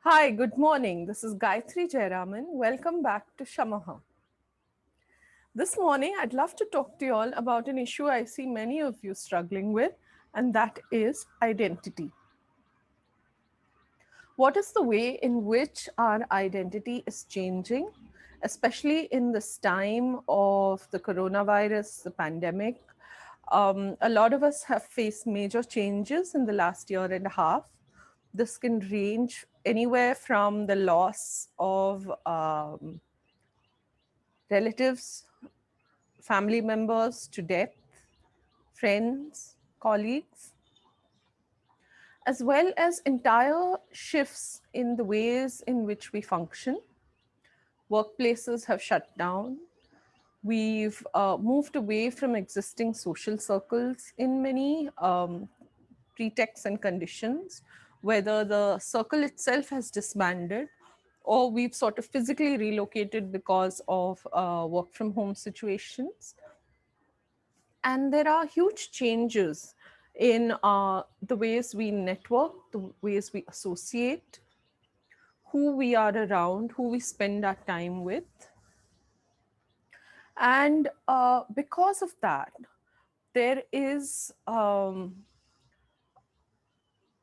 Hi, good morning. This is Gayatri Jayaraman. Welcome back to Shamaha. This morning, I'd love to talk to you all about an issue I see many of you struggling with, and that is identity. What is the way in which our identity is changing, especially in this time of the coronavirus, the pandemic? A lot of us have faced major changes in the last year and a half. This can range anywhere from the loss of relatives, family members to death, friends, colleagues, as well as entire shifts in the ways in which we function. Workplaces have shut down. We've moved away from existing social circles in many pretexts and conditions, whether the circle itself has disbanded or we've sort of physically relocated because of work from home situations. And there are huge changes in the ways we network, the ways we associate, who we are around, who we spend our time with. And because of that, there is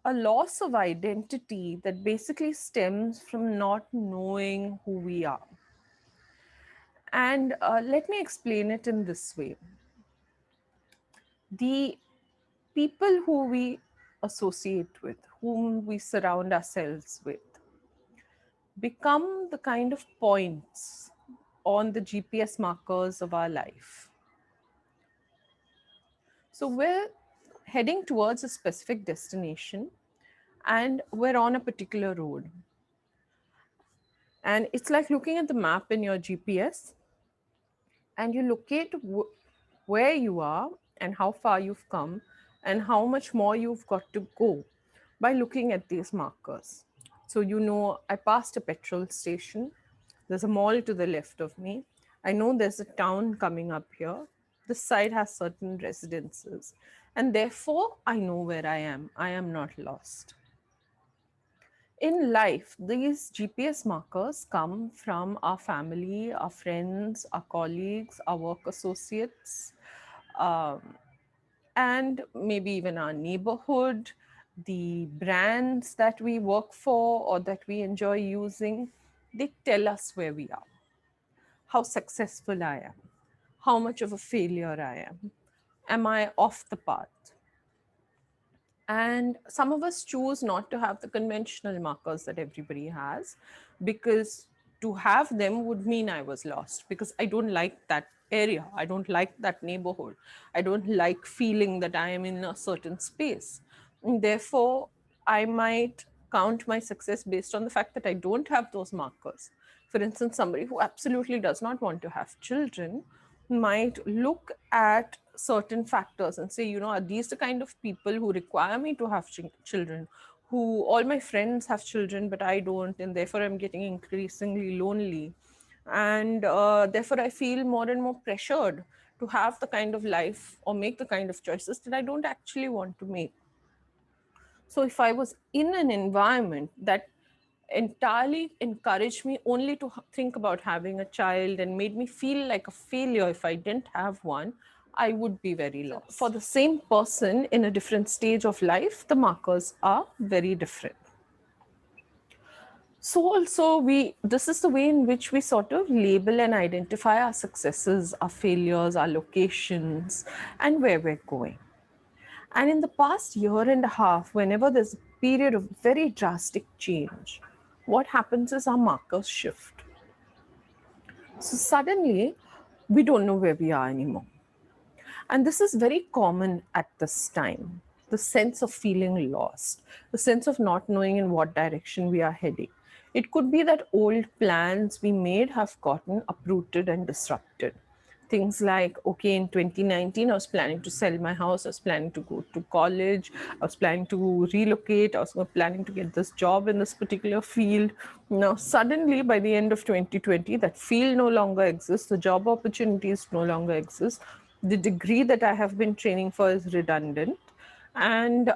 a loss of identity that basically stems from not knowing who we are. And let me explain it in this way. The people who we associate with, whom we surround ourselves with, become the kind of points on the GPS markers of our life. So we're heading towards a specific destination and we're on a particular road. And it's like looking at the map in your GPS and you locate where you are and how far you've come and how much more you've got to go by looking at these markers. So, you know, I passed a petrol station. There's a mall to the left of me. I know there's a town coming up here. This side has certain residences. And therefore, I know where I am. I am not lost. In life, these GPS markers come from our family, our friends, our colleagues, our work associates, um, and maybe even our neighborhood, the brands that we work for or that we enjoy using. They tell us where we are, how successful I am, how much of a failure I am I off the path? And some of us choose not to have the conventional markers that everybody has because to have them would mean I was lost because I don't like that area. I don't like that neighborhood. I don't like feeling that I am in a certain space. And therefore, I might count my success based on the fact that I don't have those markers. For instance, somebody who absolutely does not want to have children might look at certain factors and say, you know, are these the kind of people who require me to have children? Who all my friends have children, but I don't, and therefore I'm getting increasingly lonely. And therefore, I feel more and more pressured to have the kind of life or make the kind of choices that I don't actually want to make. So if I was in an environment that entirely encouraged me only to think about having a child and made me feel like a failure if I didn't have one, I would be very lost. For the same person in a different stage of life, the markers are very different. So also this is the way in which we sort of label and identify our successes, our failures, our locations, and where we're going. And in the past year and a half, whenever there's a period of very drastic change, what happens is our markers shift. So suddenly, we don't know where we are anymore. And this is very common at this time, the sense of feeling lost, the sense of not knowing in what direction we are heading. It could be that old plans we made have gotten uprooted and disrupted. Things like, okay, in 2019, I was planning to sell my house, I was planning to go to college, I was planning to relocate, I was planning to get this job in this particular field. Now, suddenly, by the end of 2020, that field no longer exists, the job opportunities no longer exist, the degree that I have been training for is redundant, and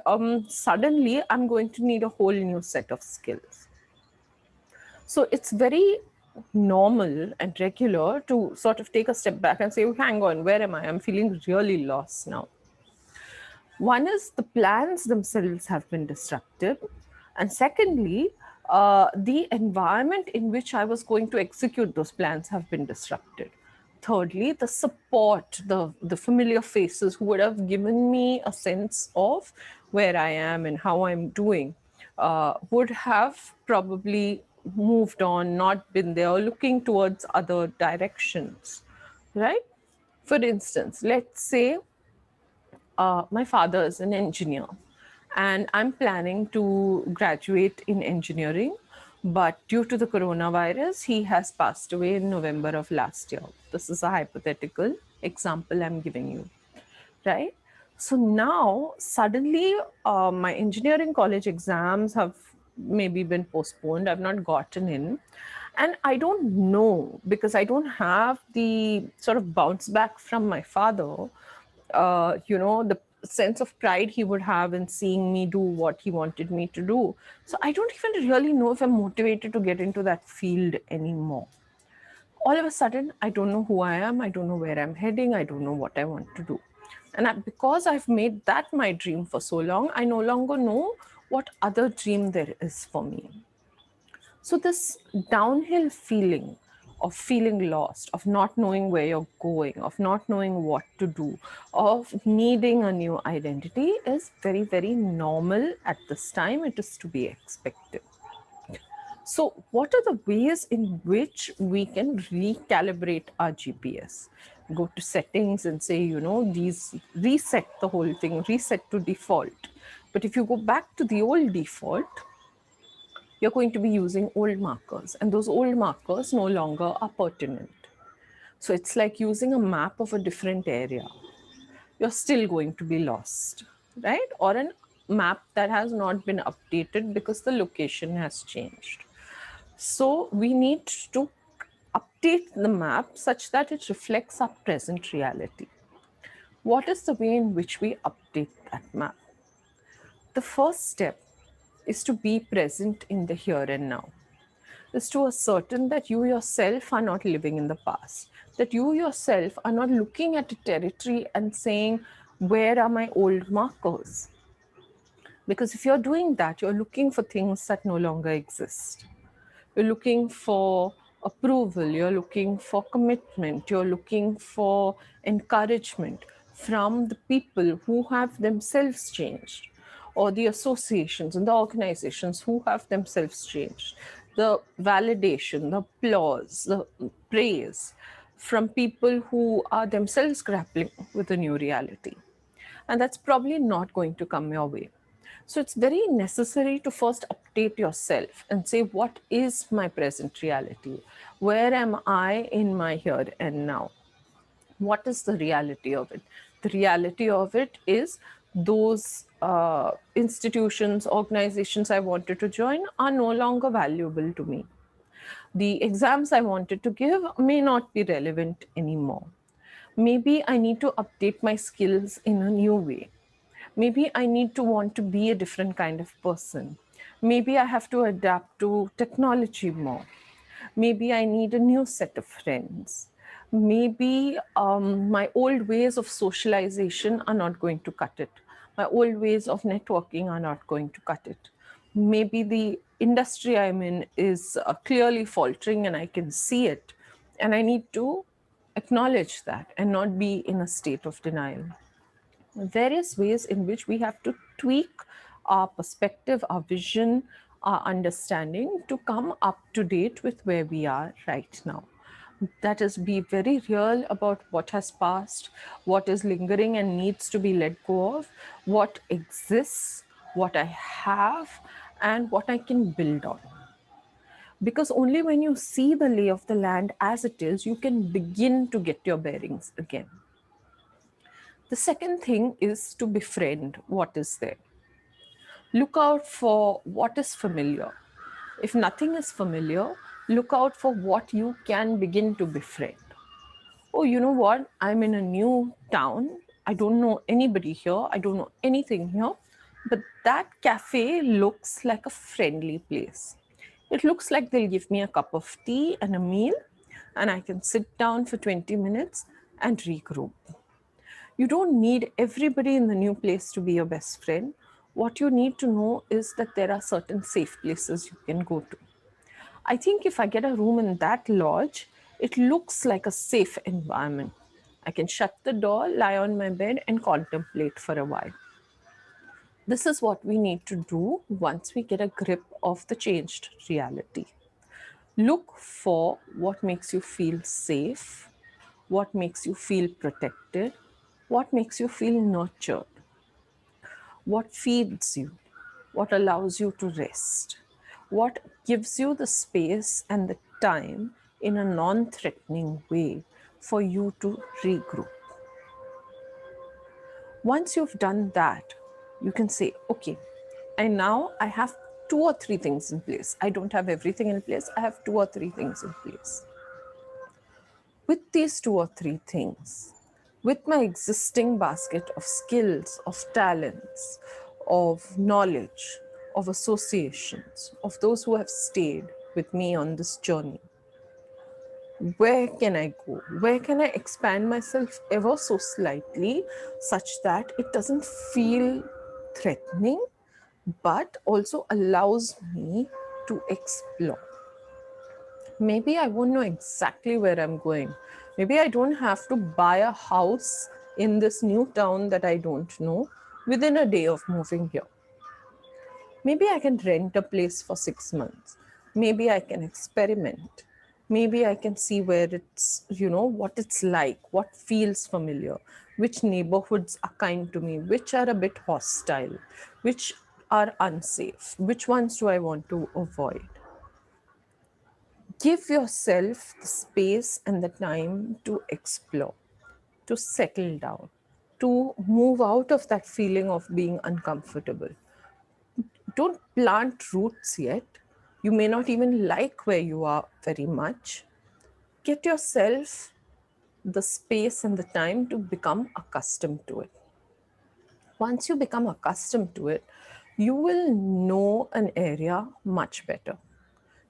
suddenly I'm going to need a whole new set of skills. So it's very normal and regular to sort of take a step back and say, oh, hang on, where am I? I'm feeling really lost now. One is the plans themselves have been disrupted. And secondly, the environment in which I was going to execute those plans have been disrupted. Thirdly, the support, the familiar faces who would have given me a sense of where I am and how I'm doing would have probably moved on, not been there, looking towards other directions, right? For instance, let's say my father is an engineer and I'm planning to graduate in engineering, but due to the coronavirus, he has passed away in November of last year. This is a hypothetical example I'm giving you, right? So now suddenly my engineering college exams have maybe been postponed. I've not gotten in. And I don't know, because I don't have the sort of bounce back from my father, the sense of pride he would have in seeing me do what he wanted me to do. So I don't even really know if I'm motivated to get into that field anymore. All of a sudden, I don't know who I am. I don't know where I'm heading. I don't know what I want to do. And because I've made that my dream for so long, I no longer know what other dream there is for me. So, this downhill feeling of feeling lost, of not knowing where you're going, of not knowing what to do, of needing a new identity is very, very normal at this time. It is to be expected. So, what are the ways in which we can recalibrate our GPS? Go to settings and say, these reset the whole thing, reset to default. But if you go back to the old default, you're going to be using old markers, and those old markers no longer are pertinent. So it's like using a map of a different area. You're still going to be lost, right? Or a map that has not been updated because the location has changed. So we need to update the map such that it reflects our present reality. What is the way in which we update that map? The first step is to be present in the here and now, is to ascertain that you yourself are not living in the past, that you yourself are not looking at a territory and saying, where are my old markers? Because if you're doing that, you're looking for things that no longer exist. You're looking for approval, you're looking for commitment, you're looking for encouragement from the people who have themselves changed, or the associations and the organizations who have themselves changed. The validation, the applause, the praise from people who are themselves grappling with a new reality. And that's probably not going to come your way. So it's very necessary to first update yourself and say, what is my present reality? Where am I in my here and now? What is the reality of it? The reality of it is those institutions, organizations I wanted to join are no longer valuable to me. The exams I wanted to give may not be relevant anymore. Maybe I need to update my skills in a new way. Maybe I need to want to be a different kind of person. Maybe I have to adapt to technology more. Maybe I need a new set of friends. Maybe my old ways of socialization are not going to cut it. My old ways of networking are not going to cut it. Maybe the industry I'm in is clearly faltering and I can see it. And I need to acknowledge that and not be in a state of denial. Various ways in which we have to tweak our perspective, our vision, our understanding to come up to date with where we are right now. That is, be very real about what has passed, what is lingering and needs to be let go of, what exists, what I have, and what I can build on. Because only when you see the lay of the land as it is, you can begin to get your bearings again. The second thing is to befriend what is there. Look out for what is familiar. If nothing is familiar, look out for what you can begin to befriend. Oh, you know what? I'm in a new town. I don't know anybody here. I don't know anything here. But that cafe looks like a friendly place. It looks like they'll give me a cup of tea and a meal, and I can sit down for 20 minutes and regroup. You don't need everybody in the new place to be your best friend. What you need to know is that there are certain safe places you can go to. I think if I get a room in that lodge, it looks like a safe environment. I can shut the door, lie on my bed, and contemplate for a while. This is what we need to do once we get a grip of the changed reality. Look for what makes you feel safe, what makes you feel protected, what makes you feel nurtured, what feeds you, what allows you to rest, what gives you the space and the time in a non threatening way for you to regroup. Once you've done that, you can say, okay, and now I have 2 or 3 things in place. I don't have everything in place, I have 2 or 3 things in place. With these 2 or 3 things, with my existing basket of skills, of talents, of knowledge, of associations, of those who have stayed with me on this journey, where can I go? Where can I expand myself ever so slightly such that it doesn't feel threatening, but also allows me to explore? Maybe I won't know exactly where I'm going. Maybe I don't have to buy a house in this new town that I don't know within a day of moving here. Maybe I can rent a place for 6 months. Maybe I can experiment. Maybe I can see where it's, what it's like, what feels familiar, which neighborhoods are kind to me, which are a bit hostile, which are unsafe, which ones do I want to avoid. Give yourself the space and the time to explore, to settle down, to move out of that feeling of being uncomfortable. Don't plant roots yet. You may not even like where you are very much. Get yourself the space and the time to become accustomed to it. Once you become accustomed to it, you will know an area much better.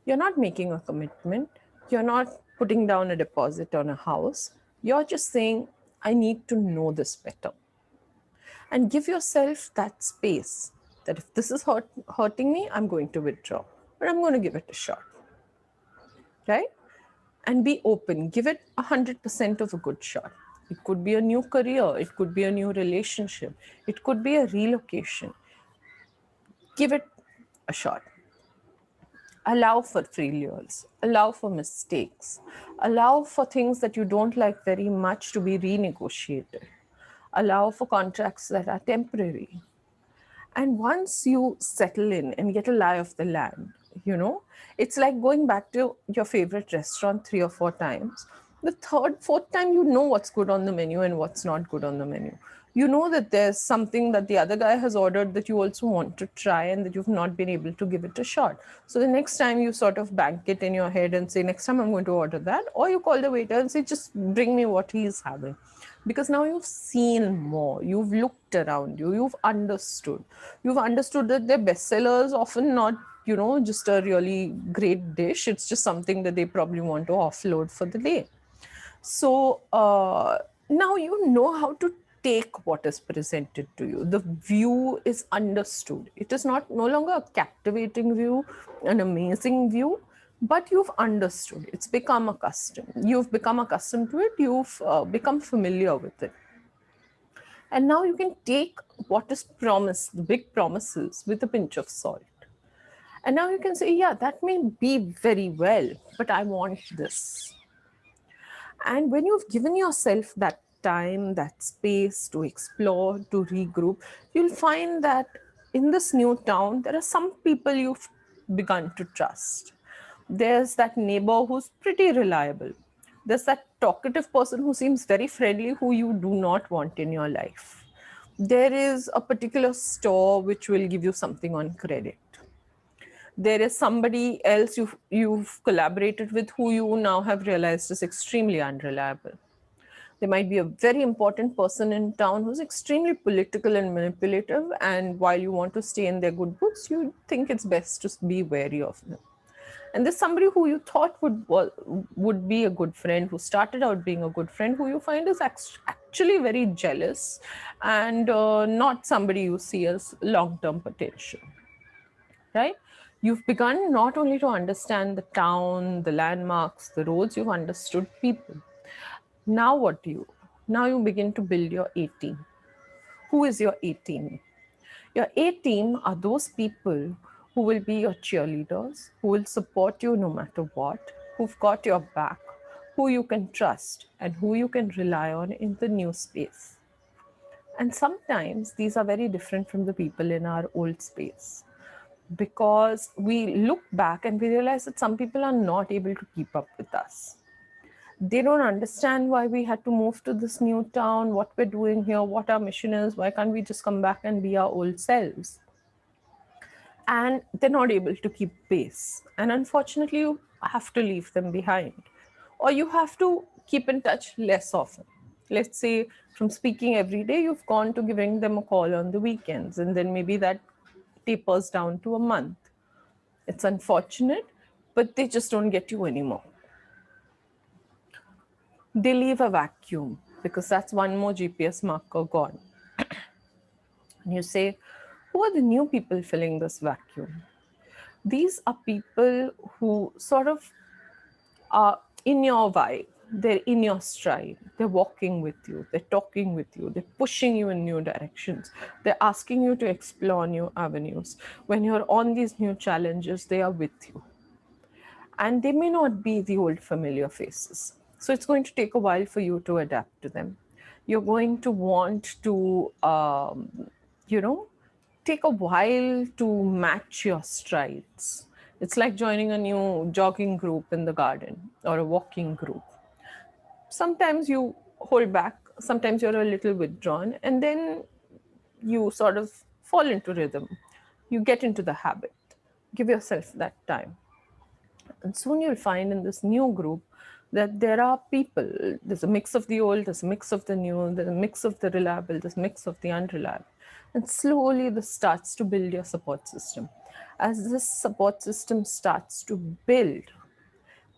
You're not making a commitment. You're not putting down a deposit on a house. You're just saying, I need to know this better. And give yourself that space that if this is hurting me, I'm going to withdraw, but I'm going to give it a shot. Right? And be open. Give it 100% of a good shot. It could be a new career. It could be a new relationship. It could be a relocation. Give it a shot. Allow for failures, allow for mistakes, allow for things that you don't like very much to be renegotiated, allow for contracts that are temporary. And once you settle in and get a lie of the land, it's like going back to your favorite restaurant 3 or 4 times. The third, fourth time, you know what's good on the menu and what's not good on the menu. You know that there's something that the other guy has ordered that you also want to try and that you've not been able to give it a shot. So the next time you sort of bank it in your head and say, next time I'm going to order that, or you call the waiter and say, just bring me what he's having. Because now you've seen more, you've looked around you, you've understood that their bestsellers often not, just a really great dish. It's just something that they probably want to offload for the day. So now you know how to take what is presented to you. The view is understood. It is no longer a captivating view, an amazing view, but you've understood. It's become accustomed. You've become accustomed to it. You've become familiar with it. And now you can take what is promised, the big promises, with a pinch of salt. And now you can say, yeah, that may be very well, but I want this. And when you've given yourself that time, that space to explore, to regroup, you'll find that in this new town, there are some people you've begun to trust. There's that neighbor who's pretty reliable. There's that talkative person who seems very friendly who you do not want in your life. There is a particular store which will give you something on credit. There is somebody else you've collaborated with who you now have realized is extremely unreliable. There might be a very important person in town who's extremely political and manipulative, and while you want to stay in their good books, you think it's best to be wary of them. And there's somebody who you thought would be a good friend, who started out being a good friend, who you find is actually very jealous and not somebody you see as long-term potential, right? You've begun not only to understand the town, the landmarks, the roads, you've understood people. Now what do you? Now you begin to build your A team. Who is your A team? Your A team are those people who will be your cheerleaders, who will support you no matter what, who've got your back, who you can trust, and who you can rely on in the new space. And sometimes these are very different from the people in our old space, because we look back and we realize that some people are not able to keep up with us. They don't understand why we had to move to this new town, what we're doing here, what our mission is, why can't we just come back and be our old selves? And they're not able to keep pace. And unfortunately, you have to leave them behind, or you have to keep in touch less often. Let's say from speaking every day, you've gone to giving them a call on the weekends, and then maybe that tapers down to a month. It's unfortunate, but they just don't get you anymore. They leave a vacuum because that's one more GPS marker gone. And you say, who are the new people filling this vacuum? These are people who sort of are in your vibe. They're in your stride. They're walking with you. They're talking with you. They're pushing you in new directions. They're asking you to explore new avenues. When you're on these new challenges, they are with you. And they may not be the old familiar faces. So it's going to take a while for you to adapt to them. You're going to want to, take a while to match your strides. It's like joining a new jogging group in the garden or a walking group. Sometimes you hold back, sometimes you're a little withdrawn, and then you sort of fall into rhythm. You get into the habit. Give yourself that time. And soon you'll find in this new group that there are people, there's a mix of the old, there's a mix of the new, there's a mix of the reliable, there's a mix of the unreliable. And slowly this starts to build your support system. As this support system starts to build,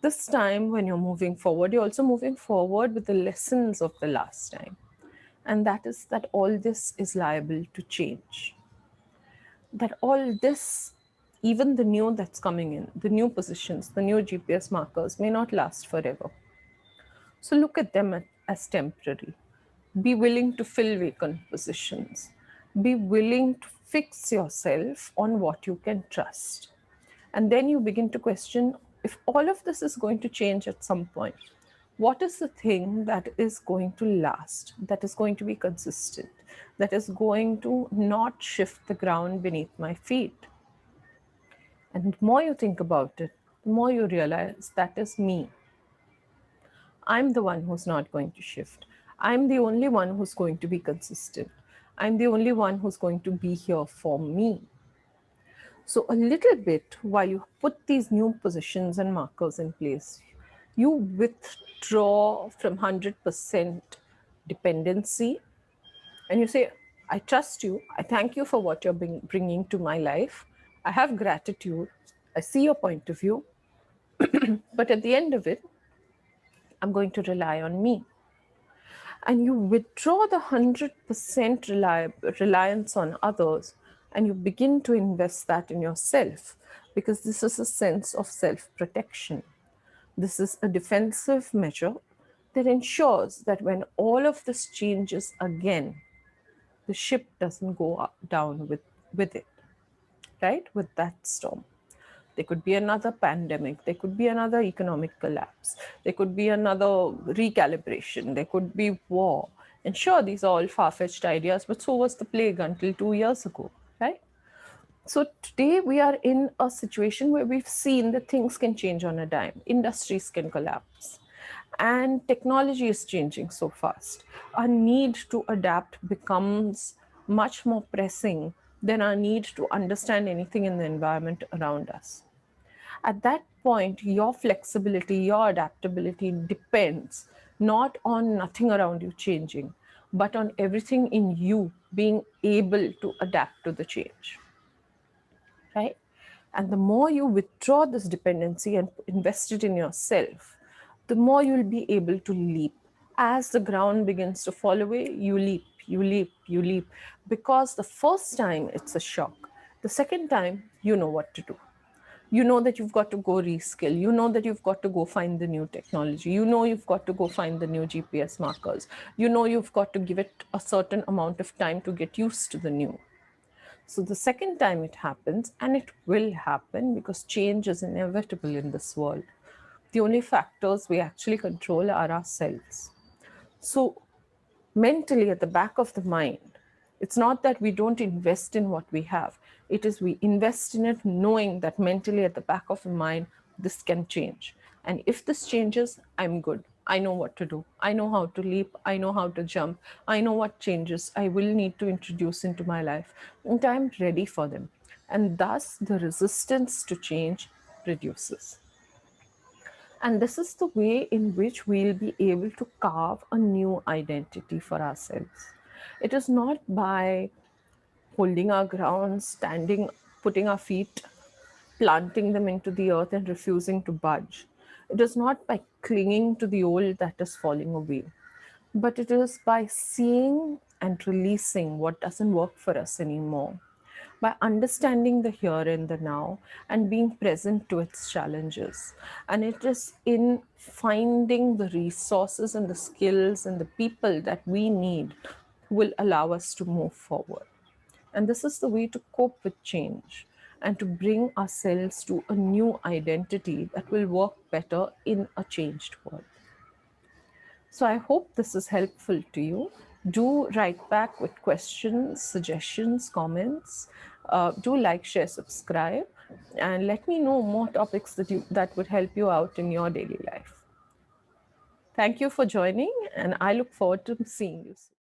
this time when you're moving forward, you're also moving forward with the lessons of the last time. And that is that all this is liable to change. That all this, even the new that's coming in, the new positions, the new GPS markers may not last forever. So look at them as temporary. Be willing to fill vacant positions. Be willing to fix yourself on what you can trust. And then you begin to question, if all of this is going to change at some point, what is the thing that is going to last, that is going to be consistent, that is going to not shift the ground beneath my feet? And the more you think about it, the more you realize that is me. I'm the one who's not going to shift. I'm the only one who's going to be consistent. I'm the only one who's going to be here for me. So a little bit, while you put these new positions and markers in place, you withdraw from 100% dependency and you say, I trust you. I thank you for what you're bringing to my life. I have gratitude. I see your point of view. But at the end of it, I'm going to rely on me. And you withdraw the 100% reliance on others, and you begin to invest that in yourself, because this is a sense of self-protection. This is a defensive measure that ensures that when all of this changes again, the ship doesn't go down with it, right? With that storm. There could be another pandemic. There could be another economic collapse. There could be another recalibration. There could be war. And sure, these are all far fetched ideas, but so was the plague until 2 years ago, right? So today we are in a situation where we've seen that things can change on a dime, industries can collapse, and technology is changing so fast. Our need to adapt becomes much more pressing than our need to understand anything in the environment around us. At that point, your flexibility, your adaptability depends not on nothing around you changing, but on everything in you being able to adapt to the change, right? And the more you withdraw this dependency and invest it in yourself, the more you'll be able to leap. As the ground begins to fall away, you leap, you leap, you leap. Because the first time it's a shock, the second time you know what to do. You know that you've got to go reskill. You know that you've got to go find the new technology. You know you've got to go find the new GPS markers. You know you've got to give it a certain amount of time to get used to the new. So the second time it happens, and it will happen because change is inevitable in this world. The only factors we actually control are ourselves. So mentally at the back of the mind, it's not that we don't invest in what we have. It is we invest in it knowing that mentally at the back of the mind, this can change. And if this changes, I'm good. I know what to do. I know how to leap. I know how to jump. I know what changes I will need to introduce into my life. And I'm ready for them. And thus, the resistance to change reduces. And this is the way in which we'll be able to carve a new identity for ourselves. It is not by holding our ground, standing, putting our feet, planting them into the earth and refusing to budge. It is not by clinging to the old that is falling away, but it is by seeing and releasing what doesn't work for us anymore, by understanding the here and the now and being present to its challenges. And it is in finding the resources and the skills and the people that we need who will allow us to move forward. And this is the way to cope with change and to bring ourselves to a new identity that will work better in a changed world. So I hope this is helpful to you. Do write back with questions, suggestions, comments. Do like, share, subscribe, and let me know more topics that would help you out in your daily life. Thank you for joining, and I look forward to seeing you soon.